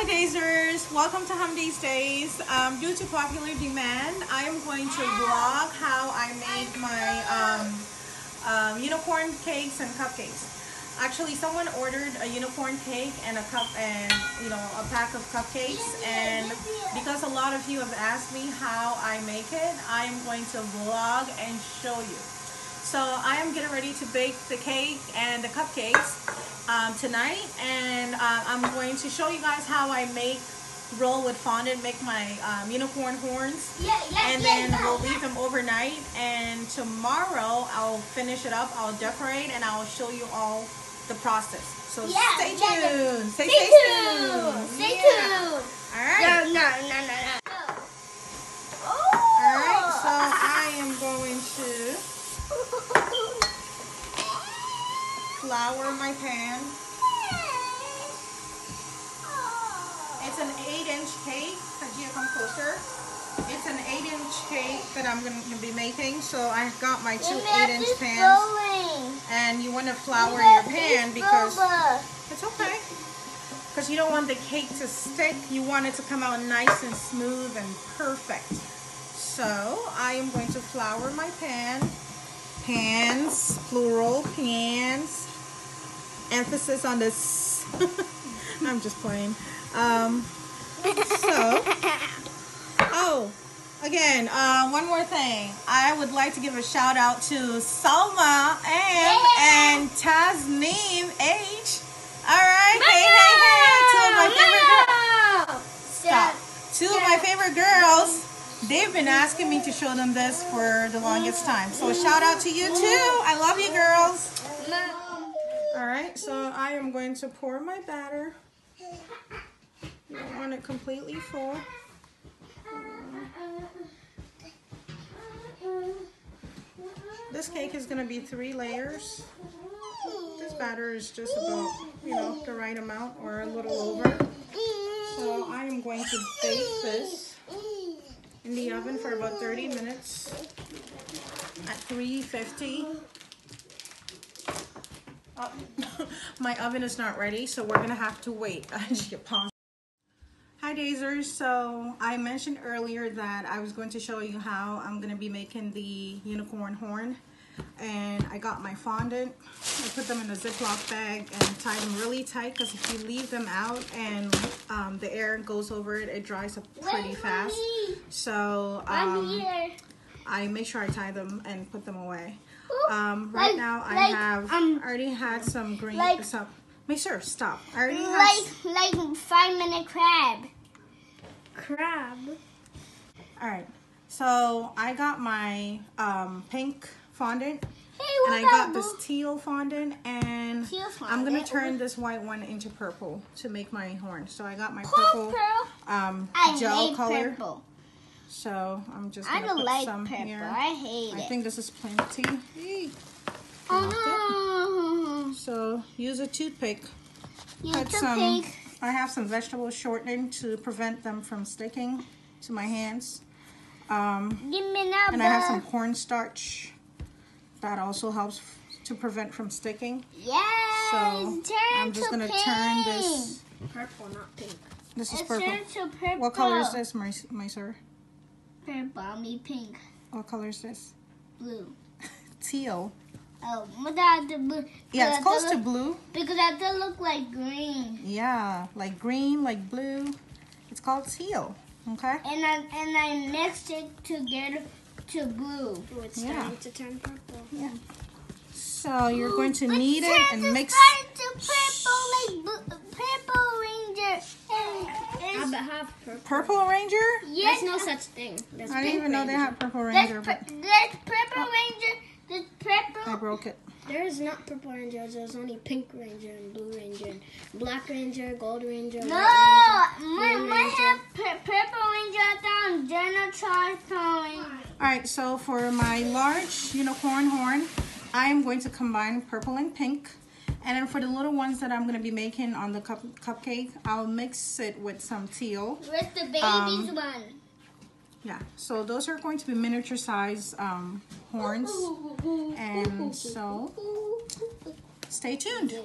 Dazers, welcome to Humday's Days. Due to popular demand, I am going to vlog how I made my unicorn cakes and cupcakes. Actually, someone ordered a unicorn cake and a pack of cupcakes, and because a lot of you have asked me how I make it, I am going to vlog and show you. So I am getting ready to bake the cake and the cupcakes tonight, and I'm going to show you guys how I roll with fondant, make my unicorn horns, and then we'll leave them overnight, and tomorrow I'll finish it up, I'll decorate, and I'll show you all the process. So stay tuned. Stay tuned. Stay tuned. All right. No. All right. So I am going to flour my pan. It's an 8-inch cake. Hajia, come closer. It's an 8-inch cake that I'm going to be making. So I got my two 8-inch pans. And you want to flour your pan because it's okay. Because you don't want the cake to stick. You want it to come out nice and smooth and perfect. So I am going to flour my pan. Pans, plural, pans. Emphasis on this. I'm just playing. Again, one more thing. I would like to give a shout out to Salma and Tasneem H. Alright, hey. Two of my favorite girls. Stop. Two of my favorite girls. They've been asking me to show them this for the longest time. So a shout out to you too. I love you girls. Alright, so I am going to pour my batter. You don't want it completely full. This cake is going to be 3 layers. This batter is just about, the right amount or a little over. So I am going to bake this in the oven for about 30 minutes at 350. Oh, my oven is not ready, so we're going to have to wait. I just get paused. Hi Dazers, so I mentioned earlier that I was going to show you how I'm going to be making the unicorn horn, and I got my fondant. I put them in a Ziploc bag and tie them really tight, because if you leave them out and the air goes over it, it dries up pretty fast. So I make sure I tie them and put them away. Right now I have already had some green Make sure, stop. I already have 5-minute crab. Alright, so I got my pink fondant, and I got this teal fondant, and I'm going to turn this white one into purple to make my horn. So I got my purple gel color. Purple. So I'm just going to put some purple. Here. I hate it. I think this is plenty. So use a toothpick. I have some vegetable shortening to prevent them from sticking to my hands. And I have some cornstarch that also helps to prevent from sticking. Yes. So I'm just gonna turn this purple, not pink. This is purple. What color is this, my sir? Purple, me pink. What color is this? Blue. Teal. Oh, without the blue. Yeah, it's close to blue. Because that does look like green. Yeah, like green, like blue. It's called teal. Okay. And I mixed it together to blue. Oh, it's starting to turn purple. Yeah. So you're going to knead it and mix. It's starting to purple, like Purple Ranger. Have purple. Purple Ranger? Yes. There's no such thing. There's I didn't even know they had Purple There's Ranger. Purple Ranger. There's purple. I broke it. There is not Purple Ranger. There's only Pink Ranger and Blue Ranger, and Black Ranger, Gold Ranger. No, White have Purple Ranger down. Alright, so for my large unicorn horn, I am going to combine purple and pink. And then for the little ones that I'm going to be making on the cupcake, I'll mix it with some teal. With the baby's one. Yeah, so those are going to be miniature size horns. And so, stay tuned.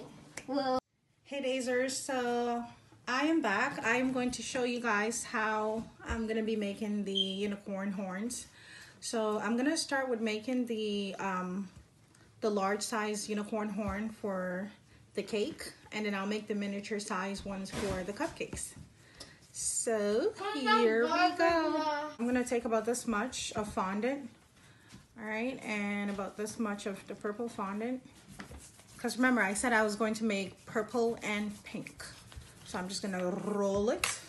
Hey Dazers, so I am back. I am going to show you guys how I'm going to be making the unicorn horns. So I'm going to start with making the large size unicorn horn for the cake, and then I'll make the miniature size ones for the cupcakes. So here we go. I'm going to take about this much of fondant, all right, and about this much of the purple fondant. Because remember, I said I was going to make purple and pink. So I'm just gonna roll it.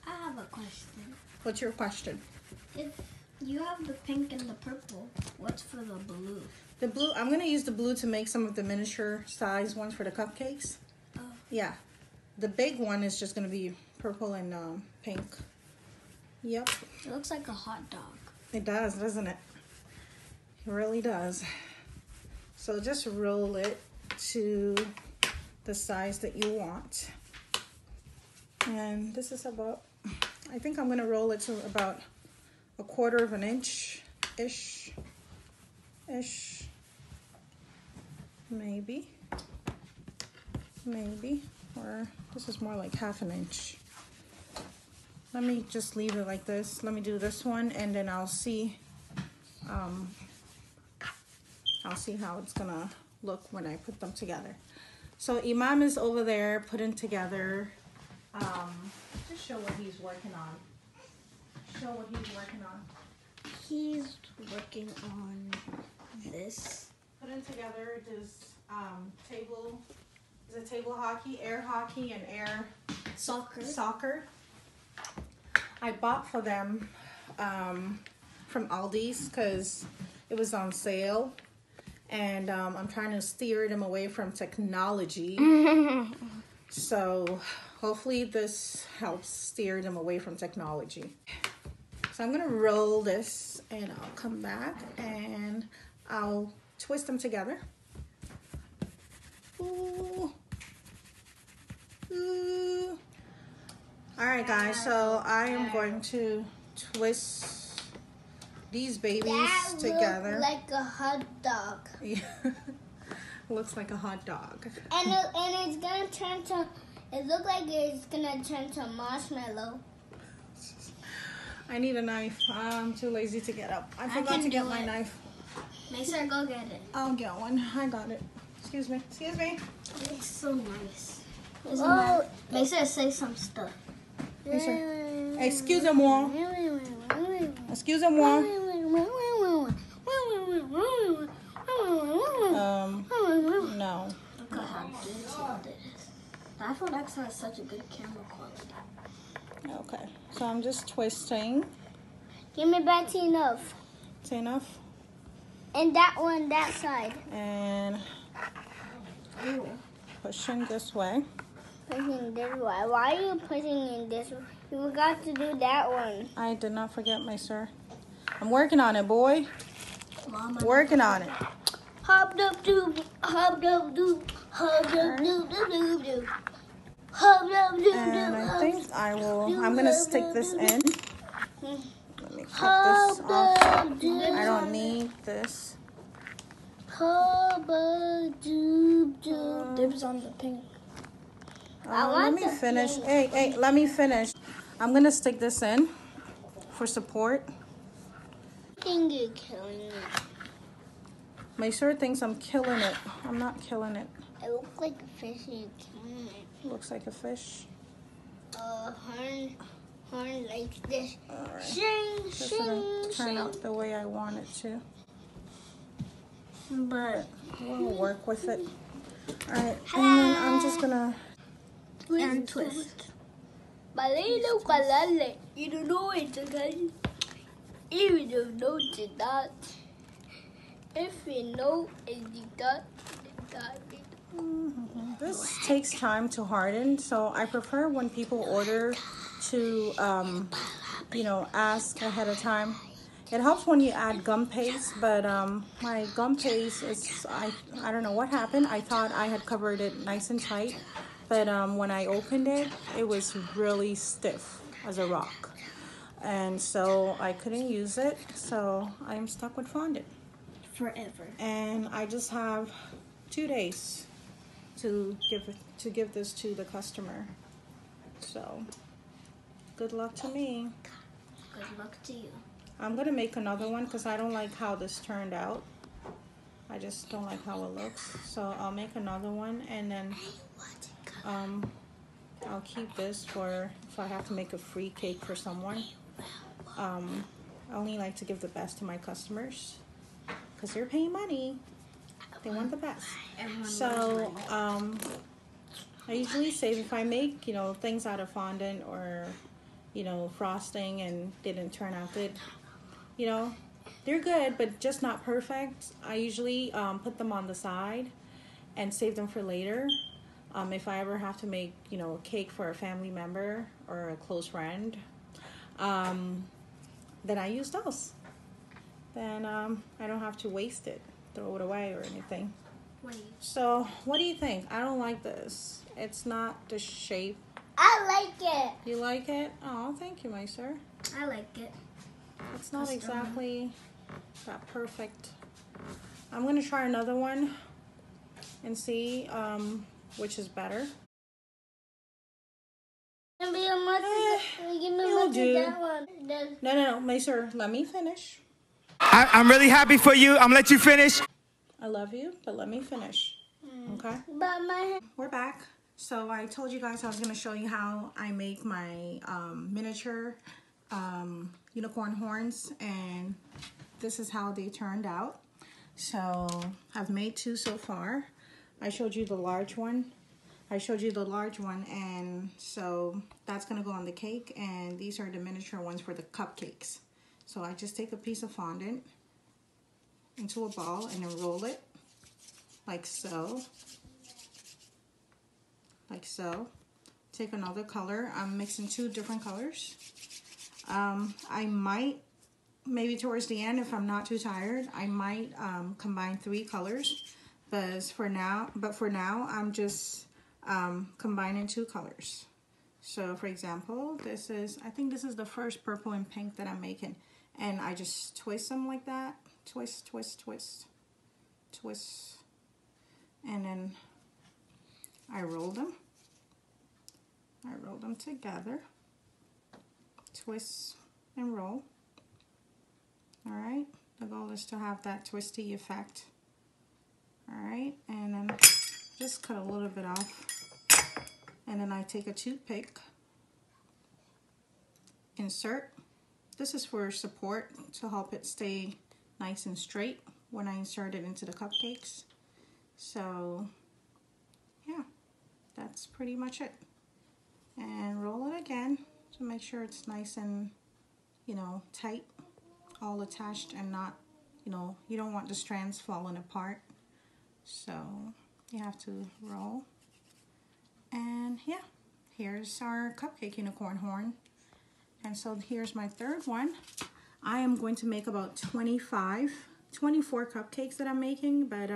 I have a question. What's your question? If you have the pink and the purple, what's for the blue? The blue, I'm gonna use the blue to make some of the miniature size ones for the cupcakes. Oh. Yeah. The big one is just gonna be purple and pink. Yep. It looks like a hot dog. It does, doesn't it? It really does. So just roll it to the size that you want. And this is about, I think I'm gonna roll it to about 1/4 of an inch-ish. Maybe. Or this is more like 1/2 inch. Let me just leave it like this. Let me do this one, and then I'll see how it's gonna look when I put them together. So Imam is over there putting together, just show what he's working on. Show what he's working on. He's working on this. Putting together this table hockey, air hockey, and air soccer. I bought for them from Aldi's because it was on sale. And I'm trying to steer them away from technology. So hopefully this helps steer them away from technology. So I'm gonna roll this and I'll come back and I'll twist them together. Ooh. Ooh. All right, guys, so I am going to twist these babies together. Looks like a hot dog. Yeah. Looks like a hot dog. And it's gonna turn to. It looks like it's gonna turn to marshmallow. I need a knife. I'm too lazy to get up. I forgot to get my knife. Mason, go get it. I'll get one. I got it. Excuse me. Excuse me. It's so nice. Oh, Mason, say some stuff. Mason. Excusez-moi. Excusez-moi. No. Look at how detailed it is. The iPhone X has such a good camera quality. Okay. So I'm just twisting. give me back enough. Is enough? And that one, that side. And pushing this way. Pushing this way. Why are you pushing in this way? You forgot to do that one. I did not forget, my sir. I'm working on it, boy. Mama. Working on it. Hub dub doob, hub dub doob, hub dub doob doob doob doob. Hub dub doob And doob. I think I'm gonna stick this in. Let me cut this off. I don't need this. Hub doob doob. Dibs on the pink. Let me finish. Hey, let me finish. I'm gonna stick this in for support. I think you're killing me. My sir thinks I'm killing it. I'm not killing it. It looks like a fish and you're killing it. Looks like a fish. Horn like this. Alright. Shing, This shing, didn't turn shing. out the way I want it to. But We'll work with it. Alright, and then I'm just gonna and twist. Balilo kalale. You don't know it, guys. You don't know it, that. If you know it, you got it. This takes time to harden, so I prefer when people order to, ask ahead of time. It helps when you add gum paste, but my gum paste is, I don't know what happened. I thought I had covered it nice and tight, but when I opened it, it was really stiff as a rock. And so I couldn't use it, so I'm stuck with fondant. Forever. And I just have 2 days to give this to the customer. So good luck to me. Good luck to you. I'm gonna make another one because I don't like how this turned out. I just don't like how it looks. So I'll make another one, and then I'll keep this for if I have to make a free cake for someone. I only like to give the best to my customers because they're paying money. They want the best. So I usually say if I make, you know, things out of fondant or, you know, frosting and they didn't turn out good, you know, they're good, but just not perfect. I usually put them on the side and save them for later. If I ever have to make, you know, a cake for a family member or a close friend, then I use those. Then I don't have to waste it, throw it away or anything. Wait. So what do you think? I don't like this. It's not the shape. I like it. You like it? Oh, thank you, my sir. I like it. It's not exactly that perfect. I'm gonna try another one and see which is better. You'll do. No, my sir, let me finish. I'm really happy for you. I'm gonna let you finish. I love you, but let me finish. Okay? But my We're back. So I told you guys I was gonna show you how I make my miniature unicorn horns, and this is how they turned out. So I've made 2 so far. I showed you the large one. And so that's gonna go on the cake, and these are the miniature ones for the cupcakes. So I just take a piece of fondant into a ball and then roll it like so. Like so. Take another color. I'm mixing 2 different colors. I might, maybe towards the end, if I'm not too tired, I might combine 3 colors. But for now, I'm just combining 2 colors. So for example, I think this is the first purple and pink that I'm making. And I just twist them like that. Twist, twist, twist, twist. And then I roll them. I roll them together. Twist and roll. Alright, the goal is to have that twisty effect. Alright, and then just cut a little bit off. And then I take a toothpick, insert. This is for support to help it stay nice and straight when I insert it into the cupcakes. So yeah, that's pretty much it. And roll it again to make sure it's nice and, you know, tight, all attached and not, you know, you don't want the strands falling apart. So you have to roll. And yeah, here's our cupcake unicorn horn. And so here's my third one. I am going to make about 24 cupcakes that I'm making, but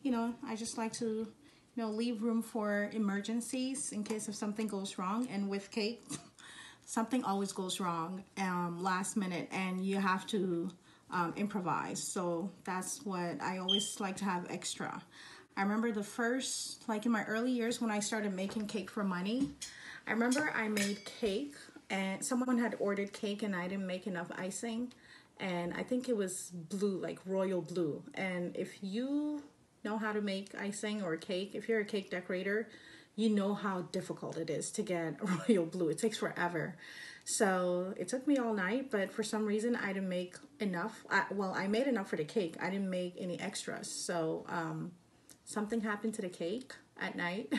you know, I just like to, you know, leave room for emergencies in case if something goes wrong. And with cake, something always goes wrong last minute, and you have to improvise. So that's what I always like to have extra. I remember the first, like in my early years when I started making cake for money, I remember I made cake and someone had ordered cake and I didn't make enough icing. And I think it was blue, like royal blue. And if you know how to make icing or cake, if you're a cake decorator, you know how difficult it is to get royal blue. It takes forever. So it took me all night, but for some reason I didn't make enough. Well, I made enough for the cake. I didn't make any extras. So something happened to the cake at night.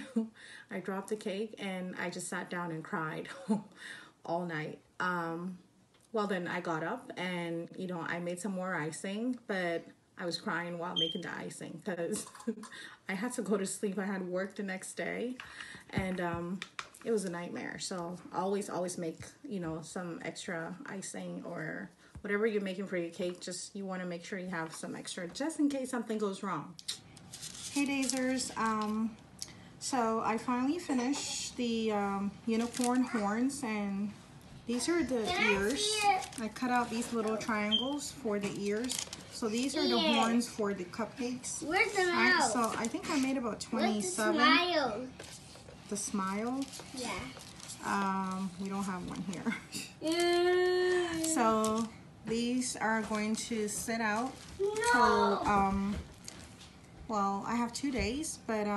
I dropped the cake and I just sat down and cried all night. Well, then I got up and, you know, I made some more icing, but I was crying while making the icing because I had to go to sleep. I had work the next day and it was a nightmare. So always make, you know, some extra icing or whatever you're making for your cake. Just, you want to make sure you have some extra just in case something goes wrong. Hey Dazers, so I finally finished the unicorn horns, and these are the ears. I cut out these little triangles for the ears. So these are the horns for the cupcakes. Where's the Alright, mouth? so I think I made about 27. What's the smile? The smile? Yeah. We don't have one here. Yeah. So these are going to sit out No. till well, I have 2 days, but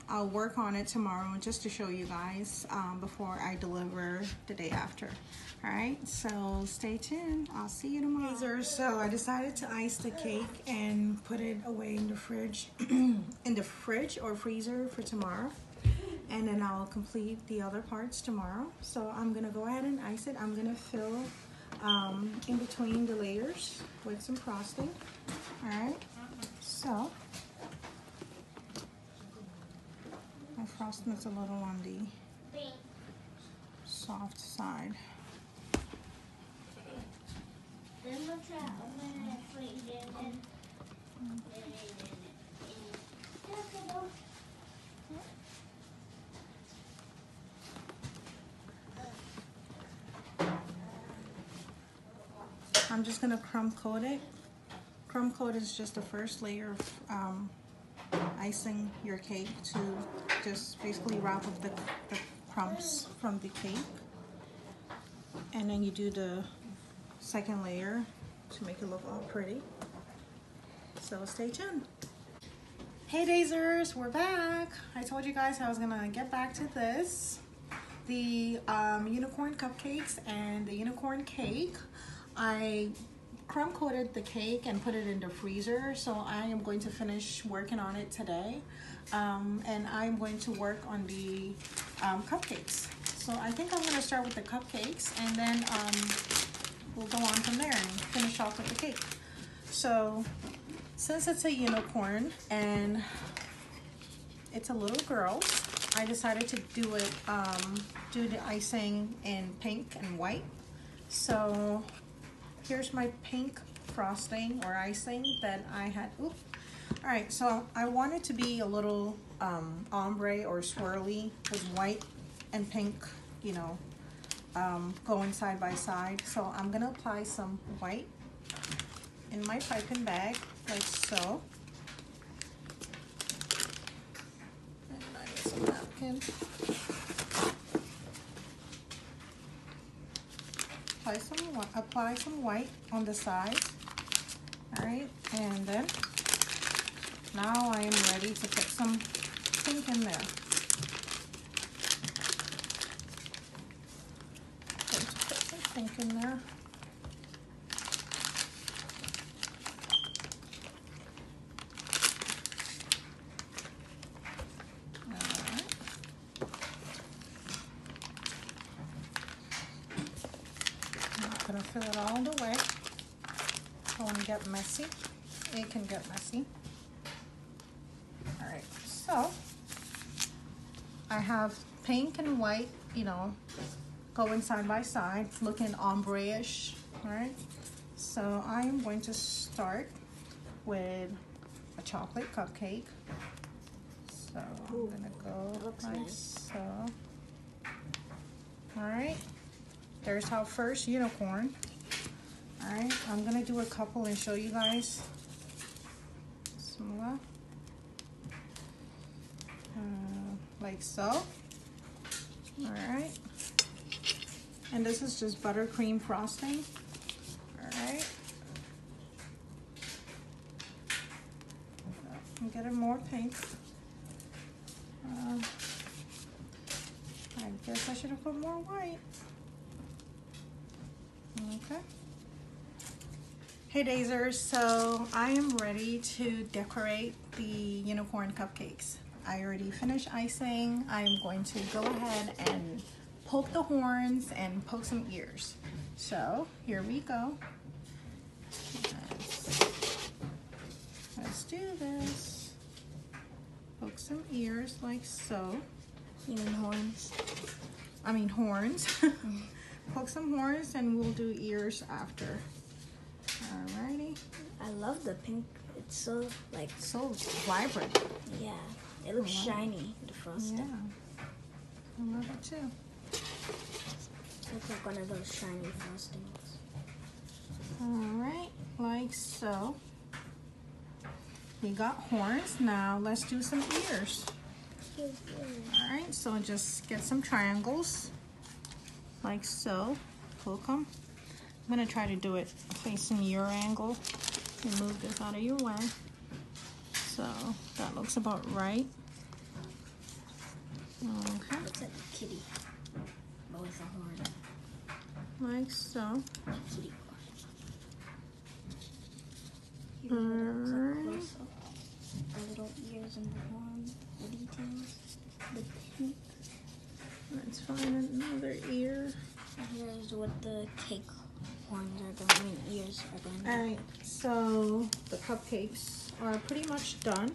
I'll work on it tomorrow just to show you guys before I deliver the day after. Alright, so stay tuned. I'll see you tomorrow. So I decided to ice the cake and put it away in the fridge in the fridge or freezer for tomorrow. And then I'll complete the other parts tomorrow. So I'm gonna go ahead and ice it. I'm gonna fill in between the layers with some frosting. Alright, so my frosting is a little on the soft side. I'm just gonna crumb coat it. Crumb coat is just the first layer of icing your cake to just basically wrap up the crumbs from the cake. And then you do the second layer to make it look all pretty. So stay tuned. Hey Dazers, we're back. I told you guys I was gonna get back to this. The unicorn cupcakes and the unicorn cake. I crumb coated the cake and put it in the freezer, so I am going to finish working on it today. And I'm going to work on the cupcakes. So I think I'm going to start with the cupcakes, and then we'll go on from there and finish off with the cake. So since it's a unicorn and it's a little girl, I decided to do it, do the icing in pink and white. So here's my pink frosting or icing that I had. Oops. All right, so I want it to be a little ombre or swirly with white and pink, you know, going side by side. So I'm gonna apply some white in my piping bag, like so. And I need some napkin. Apply some white on the sides. All right, and then now I am ready to put some pink in there. Going to put some pink in there. I'm gonna fill it all the way. Don't want to get messy. It can get messy. All right, so I have pink and white, you know, going side by side, looking ombre-ish. All right, so I am going to start with a chocolate cupcake. So I'm gonna go like nice. so. All right. There's our first unicorn. All right, I'm gonna do a couple and show you guys. Similar. Like so. All right. And this is just buttercream frosting. All right. I'm getting more pink. I guess I should have put more white. Okay. Hey Dazers, so I am ready to decorate the unicorn cupcakes. I already finished icing. I'm going to go ahead and poke the horns and poke some ears. So here we go. Let's do this. Poke some ears like so. You mean horns? I mean horns. Poke some horns and we'll do ears after. Alrighty. I love the pink. It's so like So vibrant. yeah. It looks shiny. The frosting. Yeah. I love it too. It looks like one of those shiny frostings. Alright, like so. we got horns. Now let's do some ears. All right, so just get some triangles like so. Hook them. I'm gonna try to do it facing your angle and move this out of your way. So that looks about right. Okay. Looks like a kitty, but with a horn. Like so. Kitty horn. Close up. The little ears and the horn, the details, the pink. Let's find another ear. And here's what the cake horns are going. I mean, ears are going. All right, so the cupcakes are pretty much done.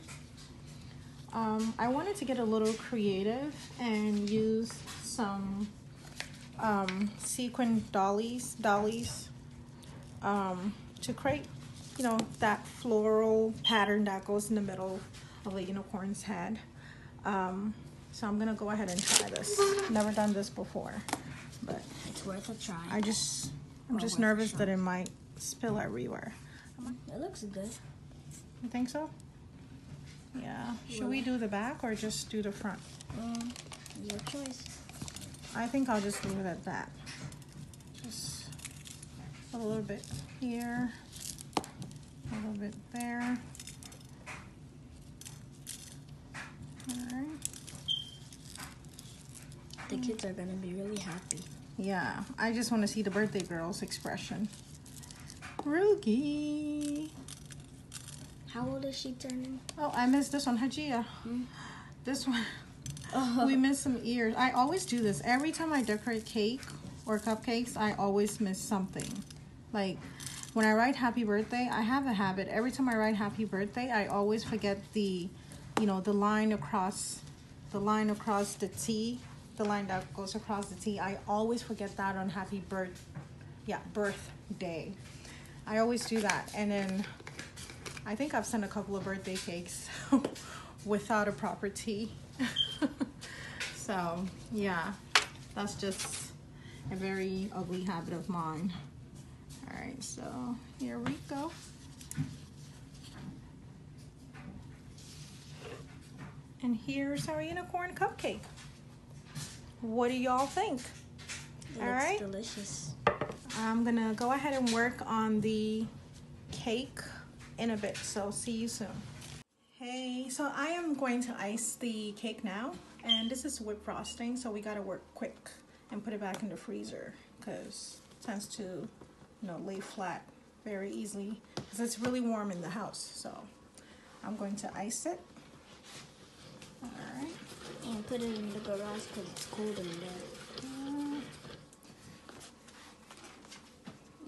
I wanted to get a little creative and use some sequin dollies to create, you know, that floral pattern that goes in the middle of the unicorn's head. So I'm gonna go ahead and try this. Never done this before, but It's worth a try. I'm just nervous that it might spill everywhere. It looks good. You think so? Yeah. Should we do the back or just do the front? Your choice. I think I'll just leave it at that. Just a little bit here, a little bit there. All right. The kids are gonna be really happy. Yeah, I just want to see the birthday girl's expression. Rugi. How old is she turning? Oh, I missed this one, Hajia. This one, we missed some ears. I always do this. Every time I decorate cake or cupcakes, I always miss something. Like, when I write happy birthday, I have a habit. Every time I write happy birthday, I always forget the, you know, the line across the T, the line that goes across the T. I always forget that on happy birthday. I always do that. And then I think I've sent a couple of birthday cakes without a proper T. So yeah, that's just a very ugly habit of mine. All right, so here we go. And here's our unicorn cupcake. What do y'all think? It All looks right. delicious. I'm gonna go ahead and work on the cake in a bit, so see you soon. Hey, so I am going to ice the cake now, and this is whipped frosting, so we gotta work quick and put it back in the freezer because it tends to, you know, lay flat very easily because it's really warm in the house. So I'm going to ice it. All right. And put it in the garage because it's cold in there.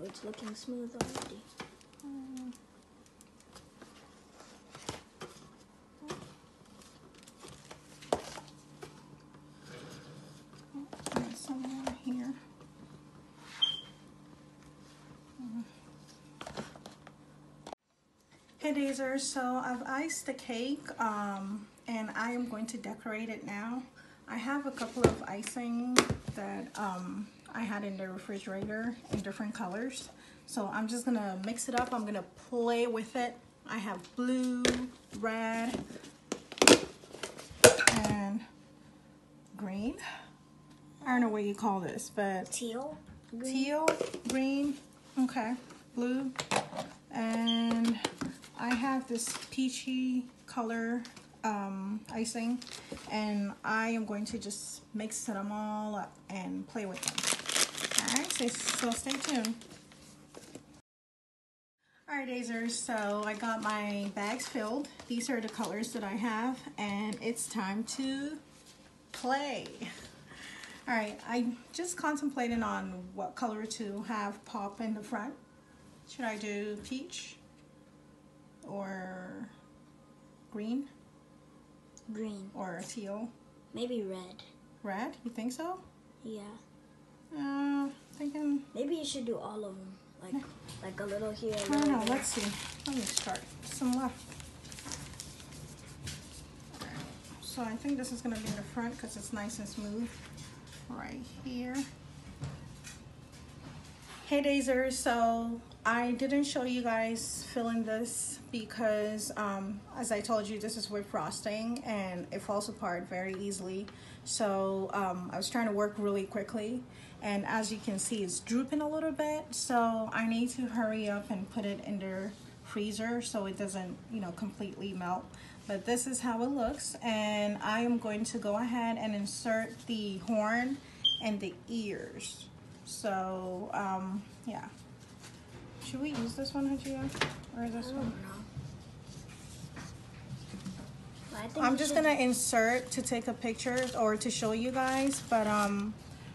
Oh, it's looking smooth already. Some more here. Hey Dazers, so I've iced the cake and I am going to decorate it now. I have a couple of icing that I had in the refrigerator in different colors. So I'm just gonna mix it up. I'm gonna play with it. I have blue, red, and green. I don't know what you call this, but Teal? Green? teal, green, okay, blue, and I have this peachy color icing, and I am going to just mix them all up and play with them. All right, so stay tuned. All right, Dazers, so I got my bags filled. These are the colors that I have, and it's time to play. All right, I just contemplated on what color to have pop in the front. Should I do peach or green Green. or teal? Maybe red. Red, you think so? Yeah. Thinking, Maybe you should do all of them. Like a little here, a I little don't know, there. let's see. Let me start. Some left. All right. So I think this is gonna be in the front because it's nice and smooth. Right here. Hey Dazer, so I didn't show you guys filling this because as I told you, this is with frosting and it falls apart very easily. So I was trying to work really quickly, and as you can see, it's drooping a little bit, so I need to hurry up and put it in the freezer so it doesn't, you know, completely melt. But this is how it looks, and I am going to go ahead and insert the horn and the ears. So yeah, should we use this one, Hajia, or this one? I'm just gonna insert to take a picture or to show you guys, but I'm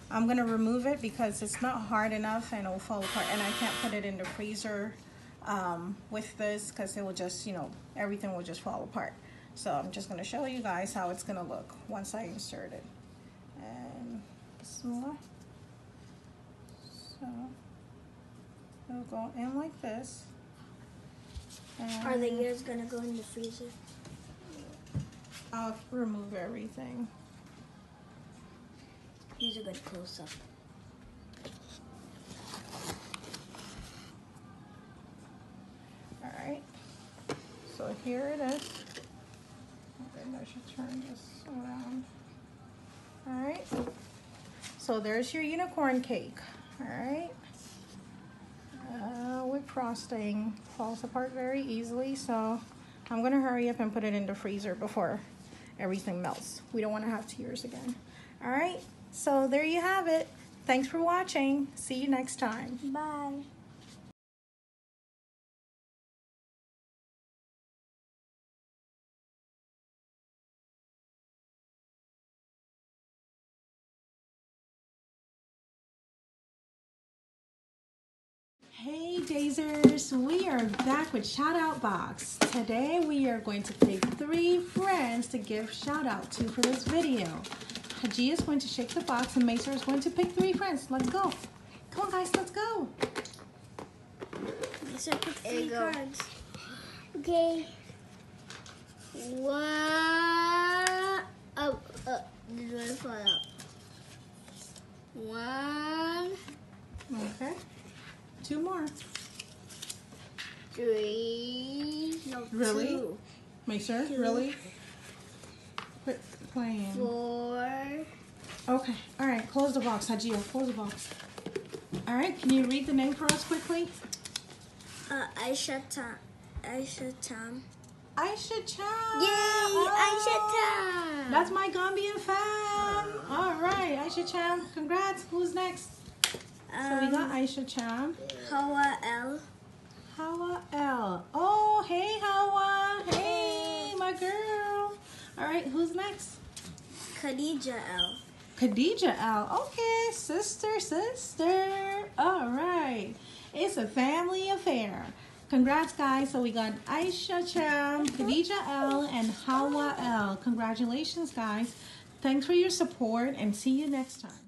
gonna remove it because it's not hard enough and it'll fall apart, and I can't put it in the freezer with this because it will just, you know, everything will just fall apart. So I'm just gonna show you guys how it's gonna look once I insert it. And bismillah. So it'll go in like this. And Are the ears gonna go in the freezer? I'll remove everything. Here's a good close-up. Alright, so here it is. Maybe I should turn this around. Alright, so there's your unicorn cake. Alright, with frosting. Falls apart very easily, so I'm gonna hurry up and put it in the freezer before everything melts. We don't want to have tears again. Alright, so there you have it. Thanks for watching. See you next time. Bye. Hey Dazers, we are back with Shout Out Box. Today we are going to pick 3 friends to give shout out to for this video. Haji is going to shake the box and Macer is going to pick 3 friends. Let's go. Come on guys, let's go. Macer pick 3 cards. Okay. One. Oh, this one fall out. One. Okay. 2 more. 3. No, Really? 2. Macer, really? Quit playing. 4. Okay, all right, close the box, Haji, close the box. All right, can you read the name for us quickly? Aisha Tam. Aisha Tam. Aisha Chan. Yay, Aisha Tam. That's my Gambian fan. All right, Aisha Chan, congrats. Who's next? So we got Aisha Chan. Hawa L. Hawa L. Oh, hey Hawa. Hey, my girl. All right, who's next? Khadija L. Khadija L. Okay, sister. All right. It's a family affair. Congrats, guys. So we got Aisha Chan, Khadija L, and Hawa L. Congratulations, guys. Thanks for your support, and see you next time.